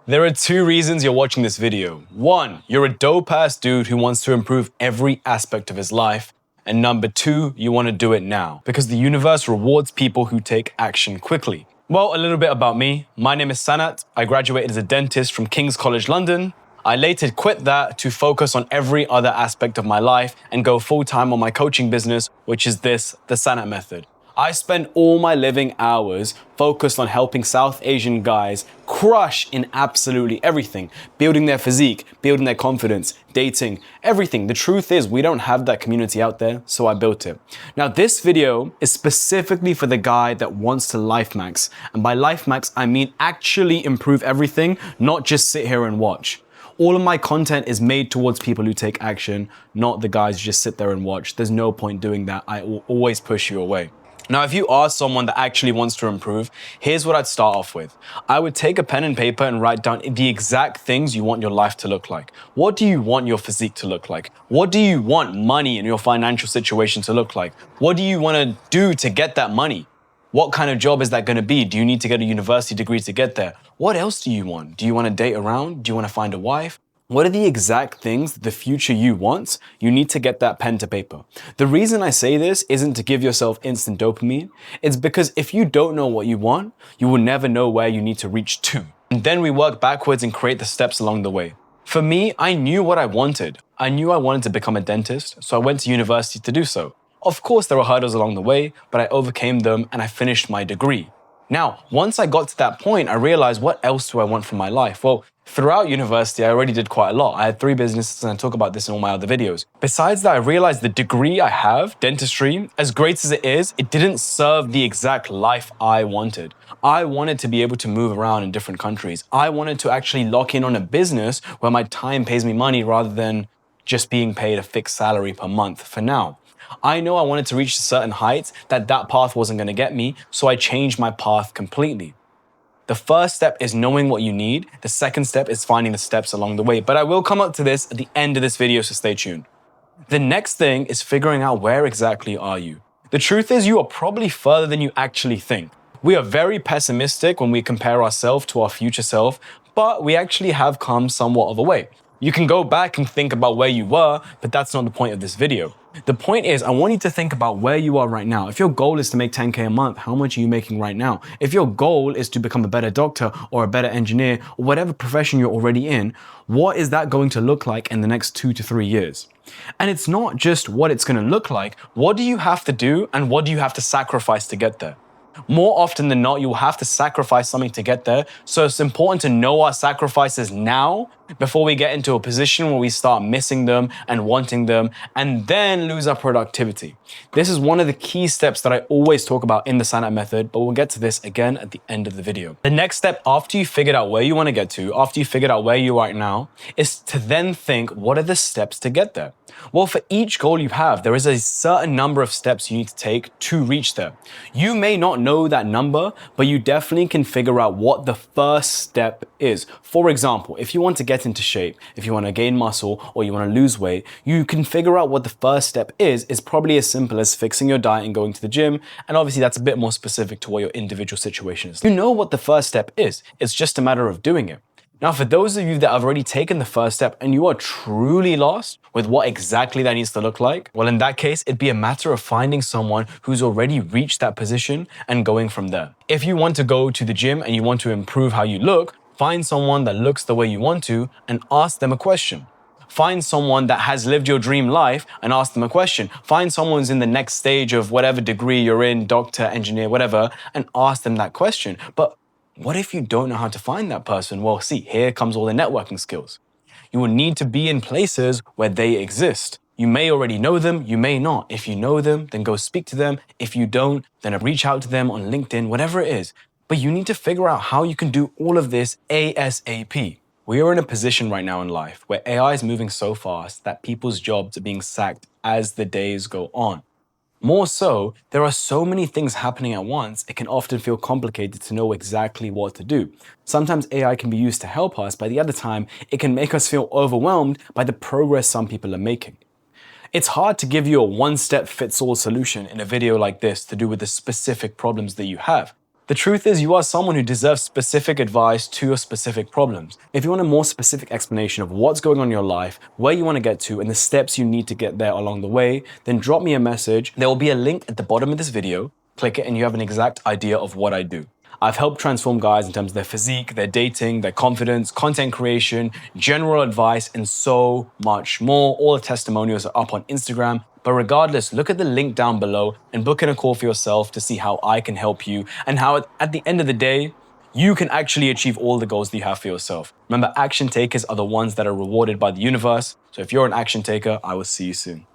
There are two reasons you're watching this video. One, you're a dope-ass dude who wants to improve every aspect of his life. And number two, you want to do it now because the universe rewards people who take action quickly. Well, a little bit about me. My name is Sanat. I graduated as a dentist from King's College London. I later quit that to focus on every other aspect of my life and go full-time on my coaching business, which is the Sanat Method. I spend all my living hours focused on helping South Asian guys crush in absolutely everything, building their physique, building their confidence, dating, everything. The truth is we don't have that community out there, so I built it. Now this video is specifically for the guy that wants to LifeMax. And by LifeMax, I mean actually improve everything, not just sit here and watch. All of my content is made towards people who take action, not the guys who just sit there and watch. There's no point doing that. I will always push you away. Now, if you are someone that actually wants to improve, here's what I'd start off with. I would take a pen and paper and write down the exact things you want your life to look like. What do you want your physique to look like? What do you want money in your financial situation to look like? What do you want to do to get that money? What kind of job is that going to be? Do you need to get a university degree to get there? What else do you want? Do you want to date around? Do you want to find a wife? What are the exact things that the future you wants? You need to get that pen to paper. The reason I say this isn't to give yourself instant dopamine. It's because if you don't know what you want, you will never know where you need to reach to. And then we work backwards and create the steps along the way. For me, I knew what I wanted. I knew I wanted to become a dentist, so I went to university to do so. Of course, there were hurdles along the way, but I overcame them and I finished my degree. Now, once I got to that point, I realized, what else do I want from my life? Well, throughout university, I already did quite a lot. I had 3 businesses and I talk about this in all my other videos. Besides that, I realized the degree I have, dentistry, as great as it is, it didn't serve the exact life I wanted. I wanted to be able to move around in different countries. I wanted to actually lock in on a business where my time pays me money rather than just being paid a fixed salary per month for now. I know I wanted to reach certain heights that path wasn't going to get me, so I changed my path completely. The first step is knowing what you need. The second step is finding the steps along the way. But I will come up to this at the end of this video, so stay tuned. The next thing is figuring out where exactly are you. The truth is you are probably further than you actually think. We are very pessimistic when we compare ourselves to our future self, but we actually have come somewhat of a way. You can go back and think about where you were, but that's not the point of this video. The point is, I want you to think about where you are right now. If your goal is to make 10K a month, how much are you making right now? If your goal is to become a better doctor or a better engineer or whatever profession you're already in, what is that going to look like in the next 2 to 3 years? And it's not just what it's going to look like. What do you have to do and what do you have to sacrifice to get there? More often than not, you'll have to sacrifice something to get there. So it's important to know our sacrifices now before we get into a position where we start missing them and wanting them and then lose our productivity. This is one of the key steps that I always talk about in the Sanat Method, but we'll get to this again at the end of the video. The next step after you figured out where you want to get to, after you figured out where you are right now, is to then think, what are the steps to get there? Well, for each goal you have, there is a certain number of steps you need to take to reach there. You may not know that number, but you definitely can figure out what the first step is. For example, if you want to get into shape, if you want to gain muscle, or you want to lose weight, you can figure out what the first step is. It's probably as simple as fixing your diet and going to the gym. And obviously that's a bit more specific to what your individual situation is. You know what the first step is. It's just a matter of doing it. Now, for those of you that have already taken the first step and you are truly lost with what exactly that needs to look like, well, in that case, it'd be a matter of finding someone who's already reached that position and going from there. If you want to go to the gym and you want to improve how you look, find someone that looks the way you want to and ask them a question. Find someone that has lived your dream life and ask them a question. Find someone who's in the next stage of whatever degree you're in, doctor, engineer, whatever, and ask them that question. But what if you don't know how to find that person? Well, see, here comes all the networking skills. You will need to be in places where they exist. You may already know them, you may not. If you know them, then go speak to them. If you don't, then reach out to them on LinkedIn, whatever it is. But you need to figure out how you can do all of this ASAP. We are in a position right now in life where AI is moving so fast that people's jobs are being sacked as the days go on. More so, there are so many things happening at once, it can often feel complicated to know exactly what to do. Sometimes AI can be used to help us, but the other time, it can make us feel overwhelmed by the progress some people are making. It's hard to give you a one-step-fits-all solution in a video like this to do with the specific problems that you have. The truth is, you are someone who deserves specific advice to your specific problems. If you want a more specific explanation of what's going on in your life, where you want to get to, and the steps you need to get there along the way, then drop me a message. There will be a link at the bottom of this video. Click it and you have an exact idea of what I do. I've helped transform guys in terms of their physique, their dating, their confidence, content creation, general advice, and so much more. All the testimonials are up on Instagram. But regardless, look at the link down below and book in a call for yourself to see how I can help you and how at the end of the day, you can actually achieve all the goals that you have for yourself. Remember, action takers are the ones that are rewarded by the universe. So if you're an action taker, I will see you soon.